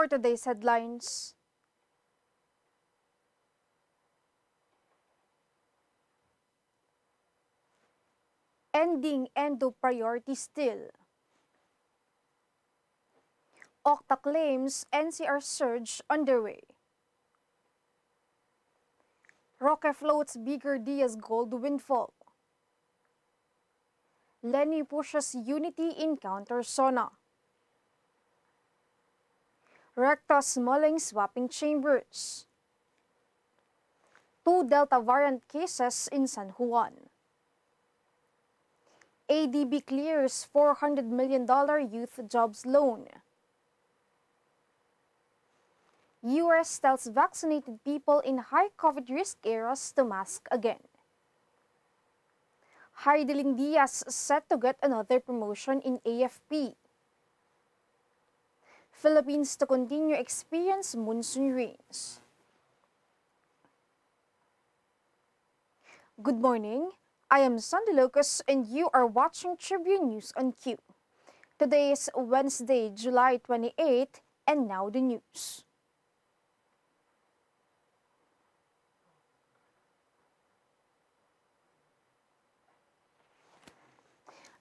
For today's headlines, ending endo priority still. OCTA claims NCR surge underway. Roque floats bigger Diaz gold windfall. Leni pushes unity in counter-SoNA. Rectos mulling swapping chambers. 2 Delta variant cases in San Juan. ADB clears $400 million youth jobs loan. US tells vaccinated people in high COVID risk areas to mask again. Hidilyn Diaz set to get another promotion in AFP. Philippines to continue experience monsoon rains. Good morning, I am Sandy Lucas and you are watching Tribune News on Q. Today is Wednesday, July 28, and now the news.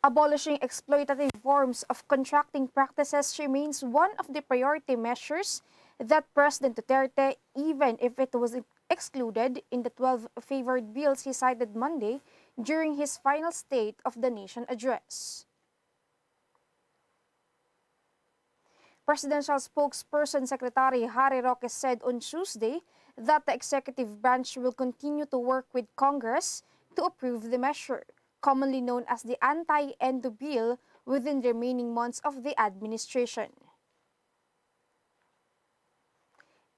Abolishing exploitative forms of contracting practices remains one of the priority measures that President Duterte, even if it was excluded in the 12 favored bills he cited Monday during his final State of the Nation address. Presidential spokesperson Secretary Harry Roque said on Tuesday that the executive branch will continue to work with Congress to approve the measure, commonly known as the anti-endo bill, within the remaining months of the administration.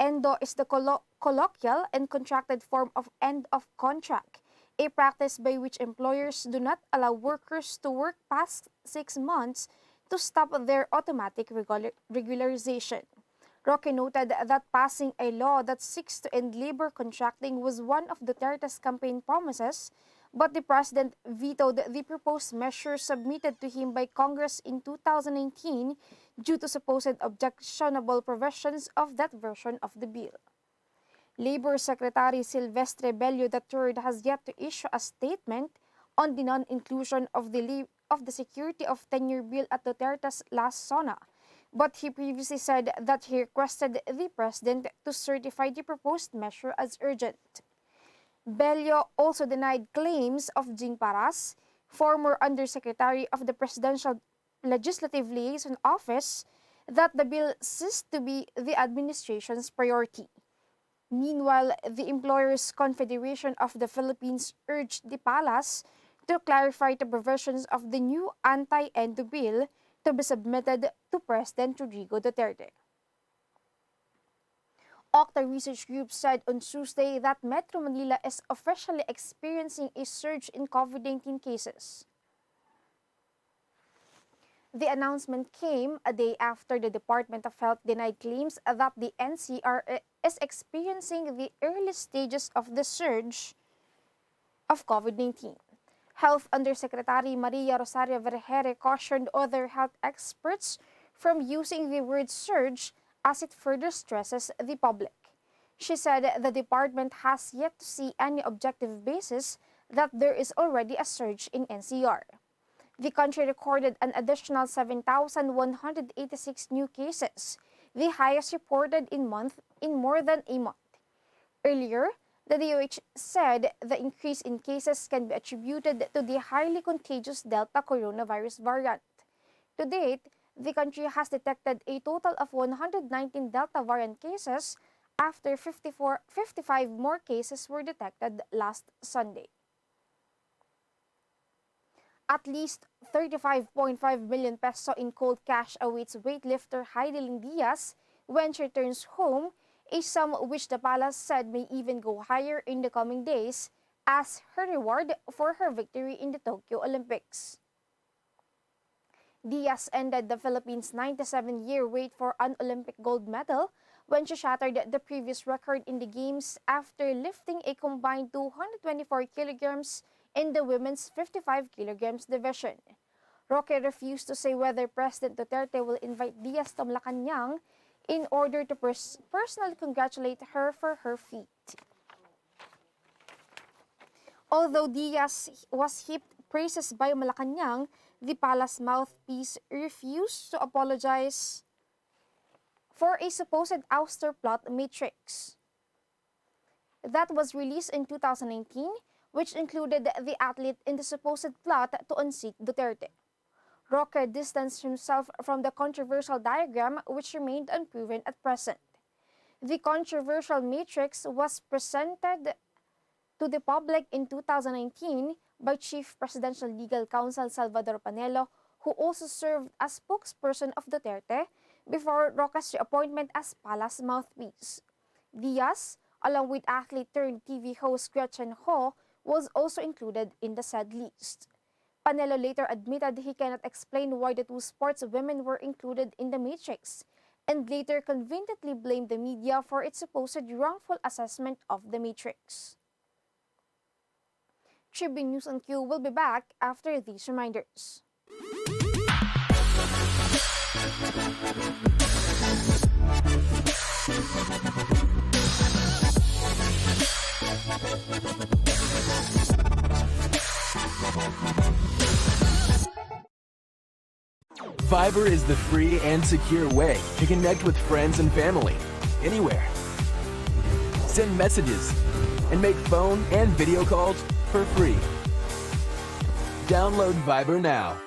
Endo is the colloquial and contracted form of end of contract, a practice by which employers do not allow workers to work past 6 months to stop their automatic regularization. Roque noted that passing a law that seeks to end labor contracting was one of Duterte's campaign promises, but the president vetoed the proposed measure submitted to him by Congress in 2019 due to supposed objectionable provisions of that version of the bill. Labor Secretary Silvestre Bello III has yet to issue a statement on the non-inclusion of the security of tenure bill at Duterte's last SoNA, but he previously said that he requested the president to certify the proposed measure as urgent. Bello also denied claims of Jing Paras, former Undersecretary of the Presidential Legislative Liaison Office, that the bill ceased to be the administration's priority. Meanwhile, the Employers' Confederation of the Philippines urged the palace to clarify the provisions of the new anti-endo bill to be submitted to President Rodrigo Duterte. OCTA Research Group said on Tuesday that Metro Manila is officially experiencing a surge in COVID-19 cases. The announcement came a day after the Department of Health denied claims that the NCR is experiencing the early stages of the surge of COVID-19. Health Undersecretary Maria Rosario Vergere cautioned other health experts from using the word surge as it further stresses the public. She said the department has yet to see any objective basis that there is already a surge in NCR. The country recorded an additional 7,186 new cases, the highest reported in more than a month. Earlier, the DOH said the increase in cases can be attributed to the highly contagious Delta coronavirus variant. To date, the country has detected a total of 119 Delta variant cases after 55 more cases were detected last Sunday. At least 35.5 million peso in cold cash awaits weightlifter Hidilyn Diaz when she returns home, a sum which the palace said may even go higher in the coming days as her reward for her victory in the Tokyo Olympics. Diaz ended the Philippines' 97-year wait for an Olympic gold medal when she shattered the previous record in the Games after lifting a combined 224 kilograms in the women's 55 kilograms division. Roque refused to say whether President Duterte will invite Diaz to Malacanang in order to personally congratulate her for her feat. Although Diaz was heaped praises by Malacanang, the palace mouthpiece refused to apologize for a supposed ouster plot matrix that was released in 2019, which included the athlete in the supposed plot to unseat Duterte. Roque distanced himself from the controversial diagram, which remained unproven at present. The controversial matrix was presented to the public in 2019 by Chief Presidential Legal Counsel Salvador Panelo, who also served as spokesperson of Duterte before Roque's reappointment as palace mouthpiece. Diaz, along with athlete-turned-TV host Gretchen Ho, was also included in the said list. Panelo later admitted he cannot explain why the two sportswomen were included in the matrix, and later conveniently blamed the media for its supposed wrongful assessment of the matrix. Tribune News and Q will be back after these reminders. Viber is the free and secure way to connect with friends and family, anywhere. Send messages and make phone and video calls for free. Download Viber now.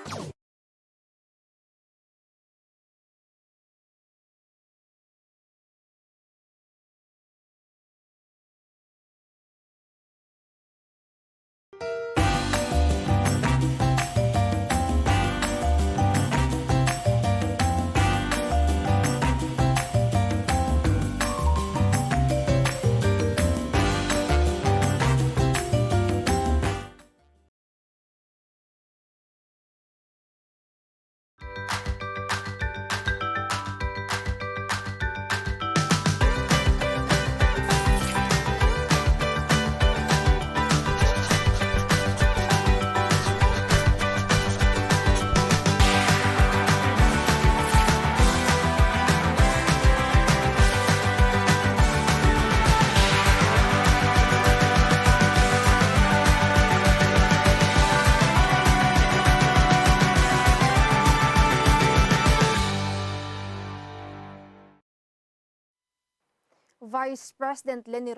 Vice President Leni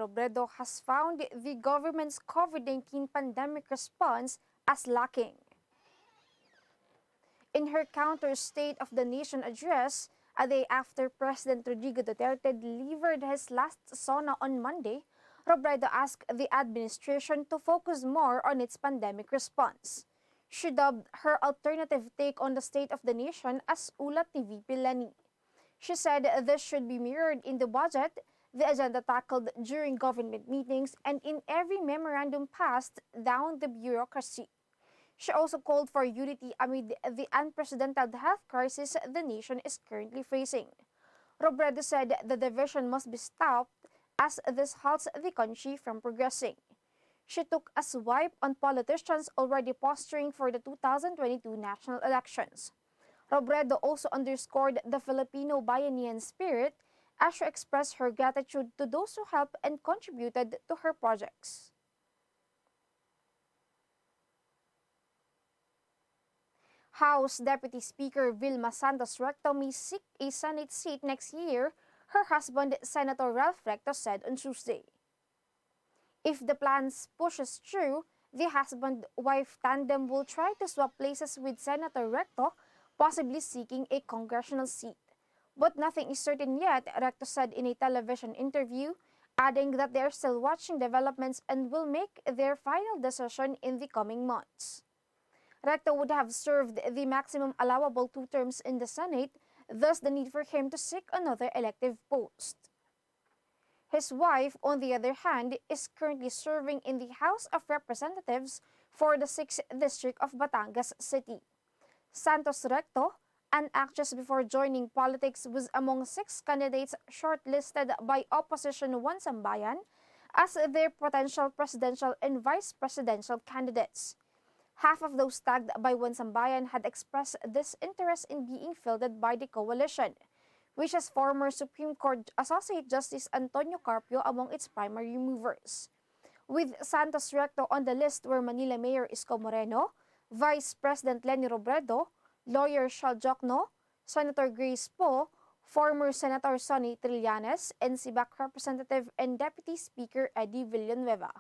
has found the government's COVID-19 pandemic response as lacking. In her counter-State of the Nation address, a day after President Rodrigo Duterte delivered his last SoNA on Monday, Robredo asked the administration to focus more on its pandemic response. She dubbed her alternative take on the State of the Nation as Ulat ni VP Leni. She said this should be mirrored in the budget, the agenda tackled during government meetings, and in every memorandum passed down the bureaucracy. She also called for unity amid the unprecedented health crisis the nation is currently facing. Robredo said the division must be stopped as this halts the country from progressing. She took a swipe on politicians already posturing for the 2022 national elections. Robredo also underscored the Filipino Bayanihan spirit as she expressed her gratitude to those who helped and contributed to her projects. House Deputy Speaker Vilma Santos Recto may seek a Senate seat next year, her husband, Senator Ralph Rectos, said on Tuesday. If the plans pushes through, the husband-wife tandem will try to swap places with Senator Recto, possibly seeking a congressional seat. But nothing is certain yet, Recto said in a television interview, adding that they are still watching developments and will make their final decision in the coming months. Recto would have served the maximum allowable 2 terms in the Senate, thus the need for him to seek another elective post. His wife, on the other hand, is currently serving in the House of Representatives for the 6th District of Batangas City. Santos Recto, an actress before joining politics, was among 6 candidates shortlisted by opposition One Sambayan as their potential presidential and vice presidential candidates. Half of those tagged by One Sambayan had expressed this interest in being fielded by the coalition, which has former Supreme Court Associate Justice Antonio Carpio among its primary movers. With Santos Recto on the list were Manila Mayor Isko Moreno, Vice President Leni Robredo, lawyer Shal Jokno, Senator Grace Poe, former Senator Sonny Trillanes, and SIBAC Representative and Deputy Speaker Eddie Villanueva.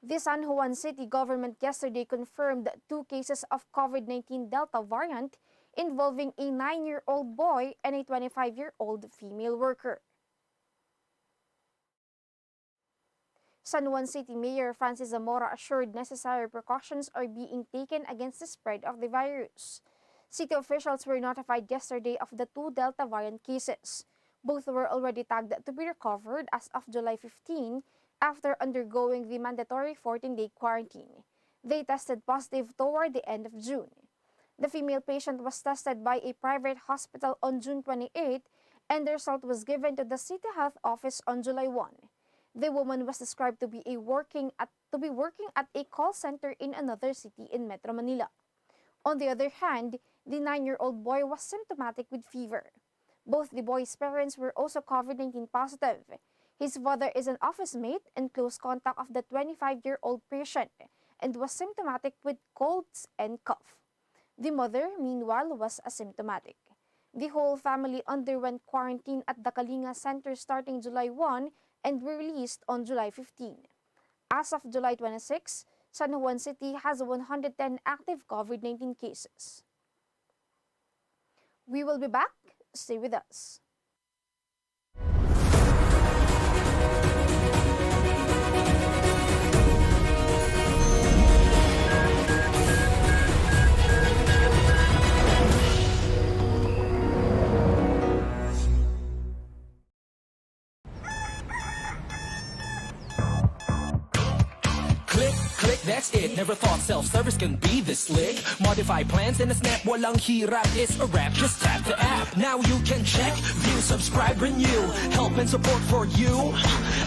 The San Juan City government yesterday confirmed 2 cases of COVID-19 Delta variant involving a 9-year-old boy and a 25-year-old female worker. San Juan City Mayor Francis Zamora assured necessary precautions are being taken against the spread of the virus. City officials were notified yesterday of the 2 Delta variant cases. Both were already tagged to be recovered as of July 15 after undergoing the mandatory 14-day quarantine. They tested positive toward the end of June. The female patient was tested by a private hospital on June 28 and the result was given to the City Health Office on July 1. The woman was described to be working at a call center in another city in Metro Manila. On the other hand, the 9-year-old boy was symptomatic with fever. Both the boy's parents were also COVID-19 positive. His father is an office mate and close contact of the 25-year-old patient and was symptomatic with colds and cough. The mother, meanwhile, was asymptomatic. The whole family underwent quarantine at the Kalinga Center starting July 1 and were released on July 15. As of July 26, San Juan City has 110 active COVID-19 cases. We will be back. Stay with us. Click, that's it. Never thought self-service can be this slick. Modify plans in a snap, walang hirap, it's a wrap. Just tap the app. Now you can check, view, subscribe, renew. Help and support for you.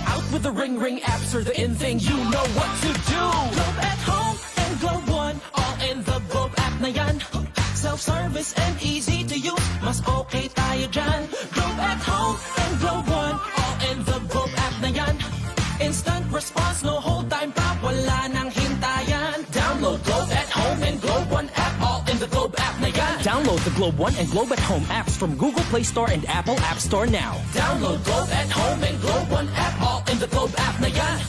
Out with the ring apps are the in thing, you know what to do. Globe at home and Globe One, all in the Globe app na yan. Self-service and easy to use, mas okay tayo dyan. Globe at home and Globe One, all in the Globe app na yan. Instant response, no hold time pa, wala nang hintayan. Download Globe at Home and Globe One app, all in the Globe app na yan. Download the Globe One and Globe at Home apps from Google Play Store and Apple App Store now. Download Globe at Home and Globe One app, all in the Globe app na yan.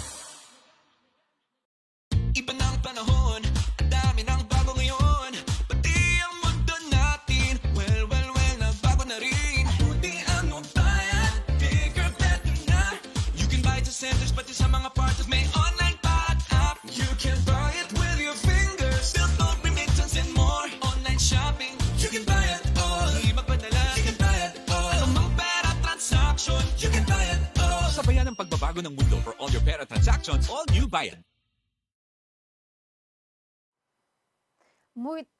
Iba ng panahon, ang dami ng bago ngayon. Pati ang mundo natin, well, nagbago na rin. Buti ano bayan, bigger, better na. You can buy it sa centers, pati sa mga parts, may online pa at app. You can buy it with your fingers, still don't remittance and more. Online shopping, you can buy it all. Di magpadala, you can buy it all. Anumang pera transaction, you can buy it all. Sabayan ang pagbabago ng mundo for all your pera transactions, all new Bayan.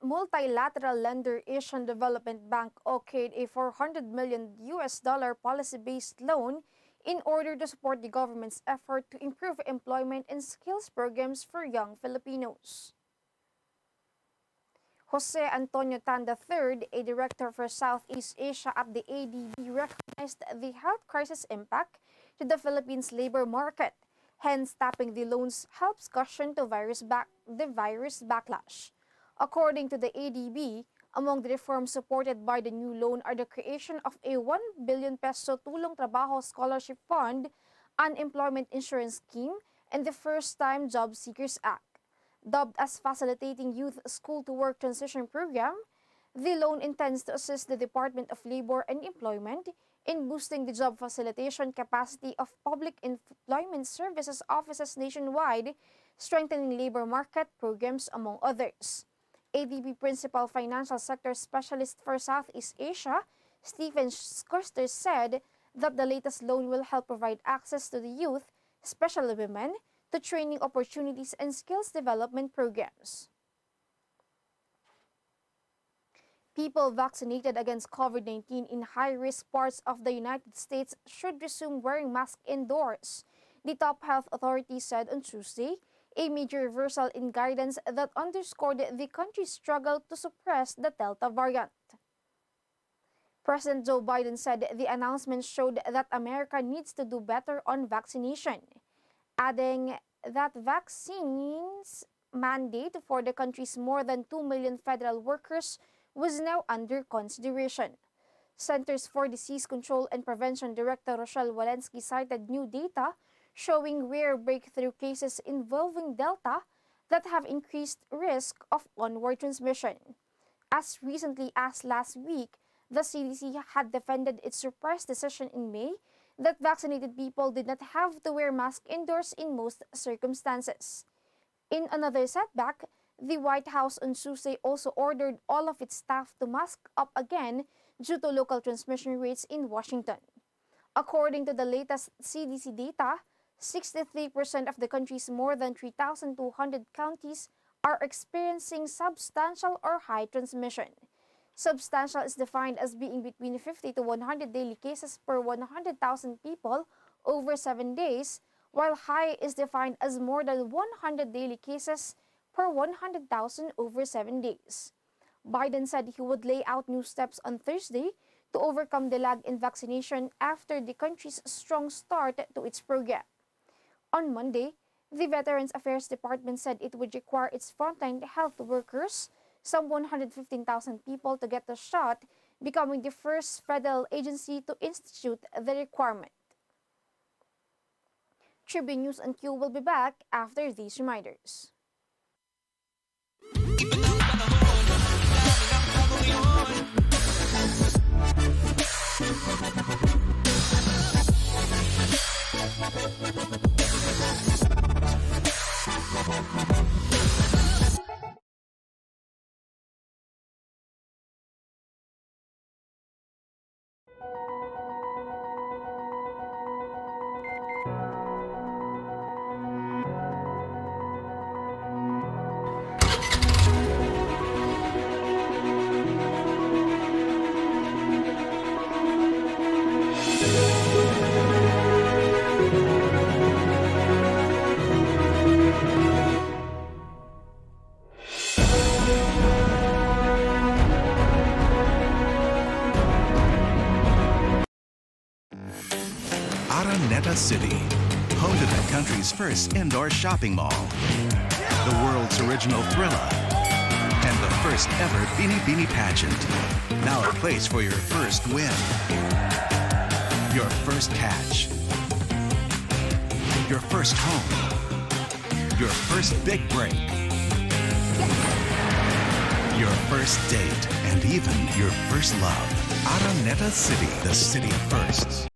Multilateral lender Asian Development Bank okayed a $400 million policy-based loan in order to support the government's effort to improve employment and skills programs for young Filipinos. Jose Antonio Tan III, a director for Southeast Asia at the ADB, recognized the health crisis impact to the Philippines labor market. Hence, tapping the loans helps cushion the virus backlash. According to the ADB, among the reforms supported by the new loan are the creation of a 1 billion peso Tulong Trabaho Scholarship Fund, Unemployment Insurance Scheme, and the First-Time Job Seekers Act. Dubbed as Facilitating Youth School-to-Work Transition Program, the loan intends to assist the Department of Labor and Employment in boosting the job facilitation capacity of public employment services offices nationwide, strengthening labor market programs, among others. ADB Principal Financial Sector Specialist for Southeast Asia, Stephen Skurster, said that the latest loan will help provide access to the youth, especially women, to training opportunities and skills development programs. People vaccinated against COVID-19 in high-risk parts of the United States should resume wearing masks indoors, the top health authority said on Tuesday, a major reversal in guidance that underscored the country's struggle to suppress the Delta variant. President Joe Biden said the announcement showed that America needs to do better on vaccination, adding that vaccines mandate for the country's more than 2 million federal workers was now under consideration. Centers for Disease Control and Prevention Director Rochelle Walensky cited new data showing rare breakthrough cases involving Delta that have increased risk of onward transmission. As recently as last week, the CDC had defended its surprise decision in May that vaccinated people did not have to wear masks indoors in most circumstances. In another setback, the White House on Tuesday also ordered all of its staff to mask up again due to local transmission rates in Washington. According to the latest CDC data, 63% of the country's more than 3,200 counties are experiencing substantial or high transmission. Substantial is defined as being between 50 to 100 daily cases per 100,000 people over 7 days, while high is defined as more than 100 daily cases per 100,000 over 7 days. Biden said he would lay out new steps on Thursday to overcome the lag in vaccination after the country's strong start to its program. On Monday, the Veterans Affairs Department said it would require its frontline health workers, some 115,000 people, to get the shot, becoming the first federal agency to institute the requirement. Tribune News and Q will be back after these reminders. Araneta City, home to the country's first indoor shopping mall, the world's original Thrilla, and the first ever Bini Bini pageant. Now a place for your first win, your first catch, your first home, your first big break, your first date, and even your first love. Araneta City, the city of firsts.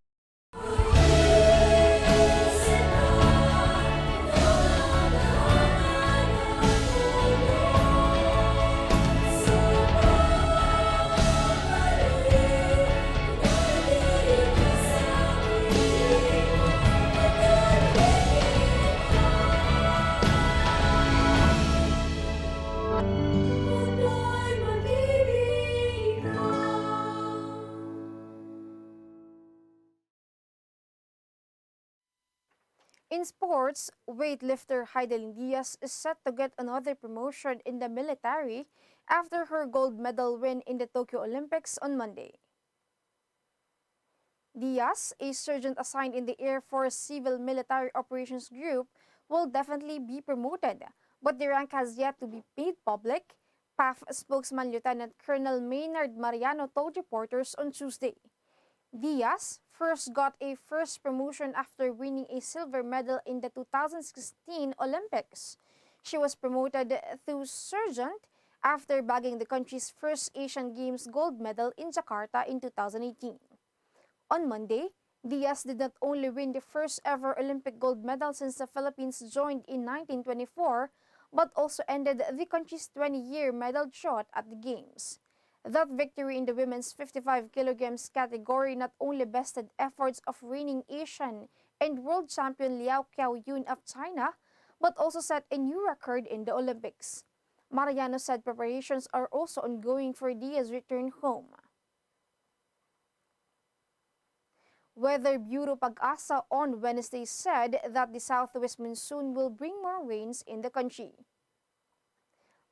In sports, weightlifter Hidilyn Diaz is set to get another promotion in the military after her gold medal win in the Tokyo Olympics on Monday. Diaz, a sergeant assigned in the Air Force Civil Military Operations Group, will definitely be promoted, but the rank has yet to be made public, PAF spokesman Lieutenant Colonel Maynard Mariano told reporters on Tuesday. Diaz first got a first promotion after winning a silver medal in the 2016 Olympics. She was promoted to sergeant after bagging the country's first Asian Games gold medal in Jakarta in 2018. On Monday, Diaz did not only win the first ever Olympic gold medal since the Philippines joined in 1924, but also ended the country's 20-year medal drought at the Games. That victory in the women's 55 kilograms category not only bested efforts of reigning Asian and world champion Liao Qiaoyun of China, but also set a new record in the Olympics. Mariano said preparations are also ongoing for Diaz's return home. Weather Bureau Pag-asa on Wednesday said that the southwest monsoon will bring more rains in the country.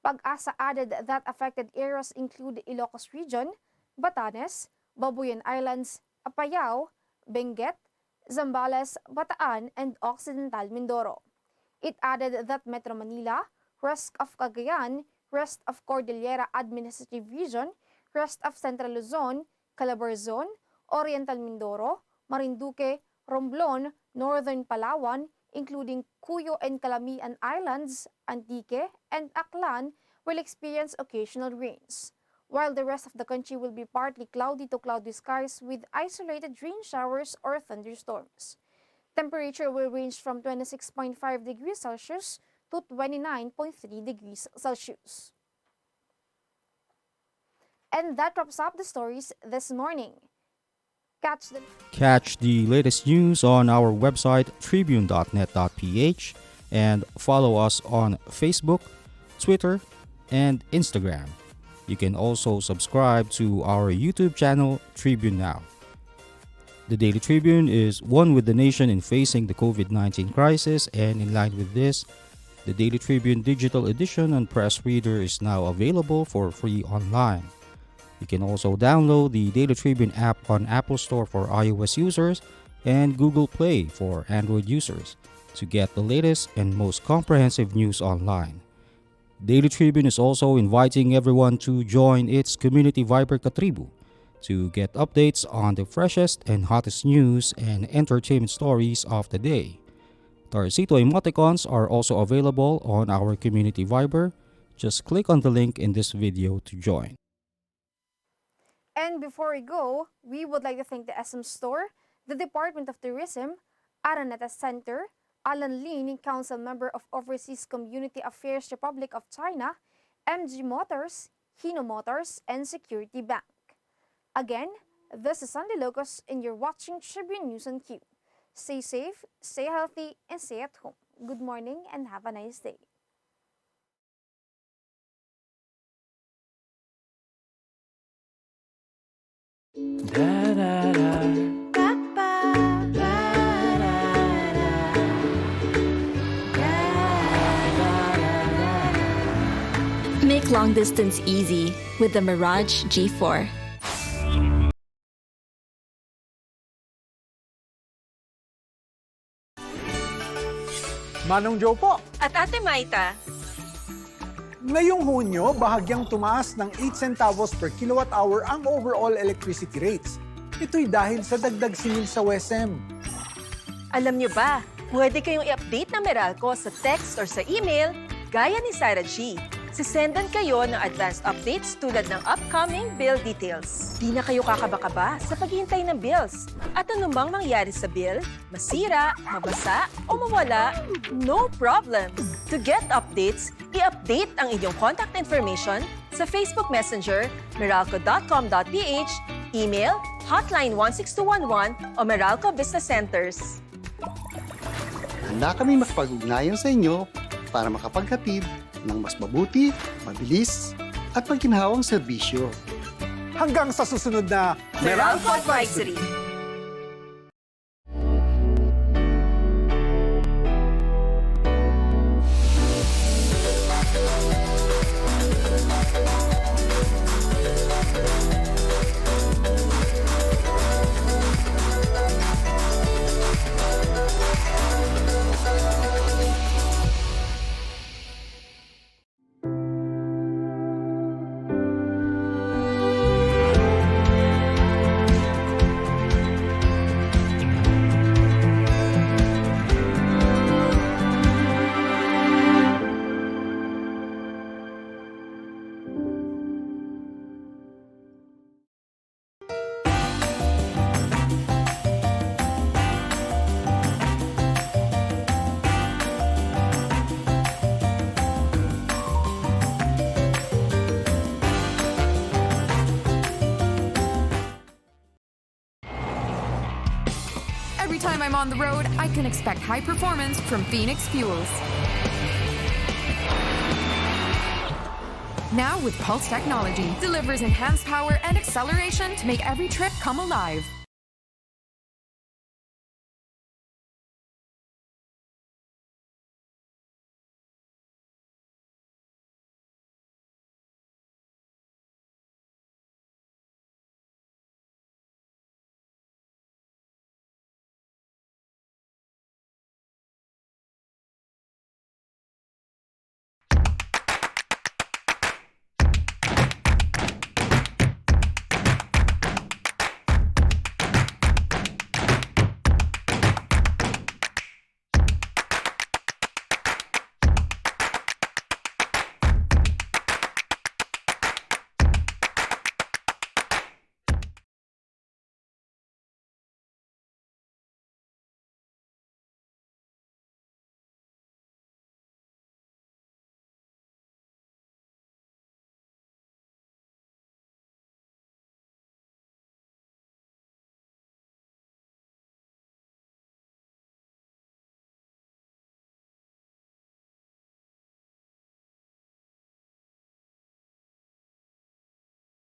Pag-asa added that affected areas include the Ilocos region, Batanes, Babuyan Islands, Apayao, Benguet, Zambales, Bataan, and Occidental Mindoro. It added that Metro Manila, rest of Cagayan, rest of Cordillera Administrative Region, rest of Central Luzon, Calabarzon, Oriental Mindoro, Marinduque, Romblon, Northern Palawan, including Cuyo and Calamian Islands, Antique, and Aklan will experience occasional rains, while the rest of the country will be partly cloudy to cloudy skies with isolated rain showers or thunderstorms. Temperature will range from 26.5 degrees Celsius to 29.3 degrees Celsius. And that wraps up the stories this morning. Catch the latest news on our website tribune.net.ph and follow us on Facebook, Twitter, and Instagram. You can also subscribe to our YouTube channel, Tribune Now. The Daily Tribune is one with the nation in facing the COVID-19 crisis, and in line with this, the Daily Tribune digital edition on Press Reader is now available for free online. You can also download the Daily Tribune app on Apple Store for iOS users and Google Play for Android users to get the latest and most comprehensive news online. Daily Tribune is also inviting everyone to join its Community Viber Katribu to get updates on the freshest and hottest news and entertainment stories of the day. Tarcito emoticons are also available on our Community Viber. Just click on the link in this video to join. And before we go, we would like to thank the SM Store, the Department of Tourism, Araneta Center, Alan Leni, Council Member of Overseas Community Affairs Republic of China, MG Motors, Hino Motors, and Security Bank. Again, this is Sunday Locos and you're watching Tribune News on Q. Stay safe, stay healthy, and stay at home. Good morning and have a nice day. Make long distance easy with the Mirage G4. Manong Joe po. At Ate Maita. Ngayong Hunyo, bahagyang tumaas ng 8 centavos per kilowatt hour ang overall electricity rates. Ito'y dahil sa dagdag singil sa WESM. Alam niyo ba, pwede kayong i-update na Meralco sa text or sa email gaya ni Sarah G. Sisendan kayo ng advanced updates tulad ng upcoming bill details. Di na kayo kakaba-kaba sa paghihintay ng bills. At anumang mangyari sa bill, masira, mabasa, o mawala, no problem. To get updates, i-update ang inyong contact information sa Facebook Messenger, meralco.com.ph, email, hotline 16211 o Meralco Business Centers. Handa kami makipag-ugnayan sa inyo para makapaghatid ng mas mabuti, mabilis, at pagkinhawang serbisyo. Hanggang sa susunod na Meralco Advisory! Every time I'm on the road, I can expect high performance from Phoenix Fuels. Now with Pulse technology, delivers enhanced power and acceleration to make every trip come alive.